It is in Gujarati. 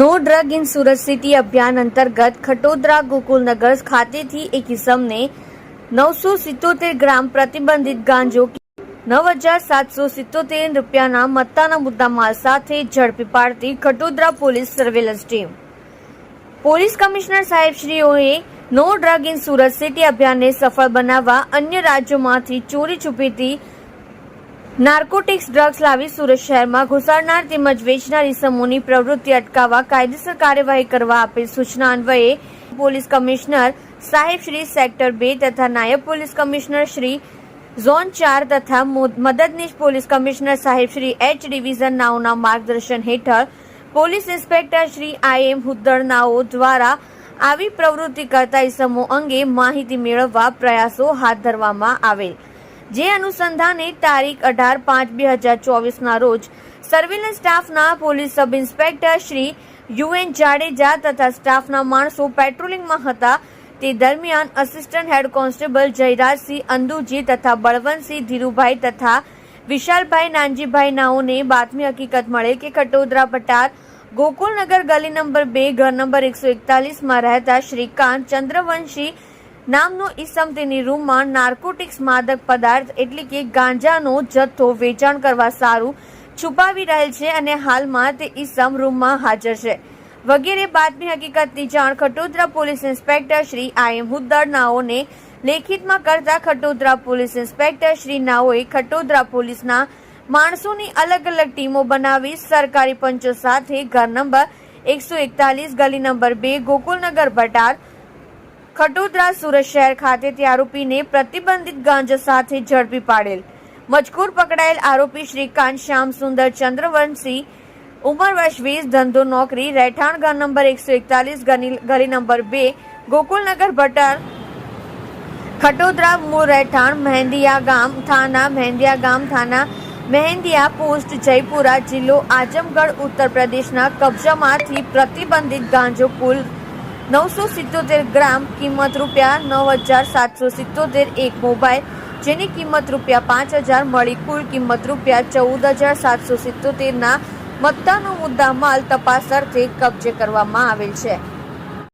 No drug in Surat city અભિયાન અંતર્ગત ખટોદરા ગોકુલનગર ખાતેથી એક ઇસમને 977 ગ્રામ પ્રતિબંધિત ગાંજો 9,777 રૂપિયાના મત્તાના મુદ્દામાલ સાથે ઝડપી પાડતી Khatodara police surveillance team. Police commissioner સાહેબશ્રીઓએ no drug in Surat city અભિયાનને સફળ બનાવવા અન્ય રાજ્યોમાંથી ચોરી છુપીથી નાર્કોટિક્સ ડ્રગ્સ લાવી સુરત શહેરમાં ઘુસાડનાર તેમજ વેચનાર ઇસમોની પ્રવૃત્તિ અટકાવવા કાયદેસર કાર્યવાહી કરવા આપેલ સૂચના અન્વયે પોલીસ કમિશનર સાહેબ શ્રી સેક્ટર 2 તથા નાયબ પોલીસ કમિશનર શ્રી ઝોન 4 તથા મદદનીશ પોલીસ કમિશનર સાહેબ શ્રી એચ ડિવિઝન નાઓના માર્ગદર્શન હેઠળ પોલીસ ઇન્સ્પેક્ટર શ્રી IM હુદ્દડ નાઓ દ્વારા આવી પ્રવૃત્તિ કરતા ઇસમો અંગે માહિતી મેળવવા પ્રયાસો હાથ ધરવામાં આવેલ. જે અનુસંધાને તારીખ 18/5/2024 રોજ સર્વેલન્સ સ્ટાફના police sub inspector Shri UN Jadeja તથા સ્ટાફના માણસો પેટ્રોલિંગમાં હતા. તે દરમિયાન અસિસ્ટન્ટ હેડ કોન્સ્ટેબલ જયરાજસિંહ અંદુજી તથા બળવંતસિંહ ધીરુભાઈ તથા વિશાલભાઈ નાનજીભાઈ નાઓને બાતમી હકીકત મળે કે ખટોદરા પટાર ગોકુલનગર ગલી નંબર 2 ઘર નંબર 141 માં રહેતા શ્રીકાંત ચંદ્રવંશી નામનો ઈસમ તેની રૂમમાં નાર્કોટિક્સ માદક પદાર્થ એટલે કે ગાંજાનો જથ્થો વેચાણ કરવા સારું છુપાવી રહેલ છે અને હાલમાં તે ઈસમ રૂમમાં હાજર છે વગેરે બાતમી હકીકતની જાણ Khatodara police inspector Shri IM હુદ્દડ નાઓને લેખિતમાં કરતા ખટોદરા પોલીસ ઇન્સ્પેક્ટર શ્રી નાઓએ ખટોદરા પોલીસના માણસોની અલગ અલગ ટીમો બનાવી સરકારી પંચો સાથે ઘર નંબર 141 ગલી નંબર 2 ગોકુલનગર બટાર ખટોદરા સુરત શહેર ખાતેથી આરોપીને પ્રતિબંધિત ગાંજા સાથે ઝડપી પાડેલ. મજકૂર પકડાયેલ આરોપી શ્રીકાંત શ્યામ સુંદર ચંદ્રવંશી ઉંમર વર્ષ 20 ધંધો નોકરી રહેઠાણ ઘર નંબર 141 ગલી નંબર 2 ગોકુલનગર બટાર ખટોદરા મૂળ રહેઠાણ મહેંદિયા ગામ થાના મહેંદિયા પોસ્ટ જયપુરા જિલ્લો આઝમગઢ ઉત્તર પ્રદેશના કબજામાંથી પ્રતિબંધિત ગાંજો કુલ 977 ગ્રામ કિંમત રૂપિયા 9,777 એક મોબાઈલ જેની કિંમત રૂપિયા 5,000 મળી કુલ કિંમત રૂપિયા 14,777 ના મત્તાનો મુદ્દા માલ તપાસ અર્થે કબજે કરવામાં આવેલ છે.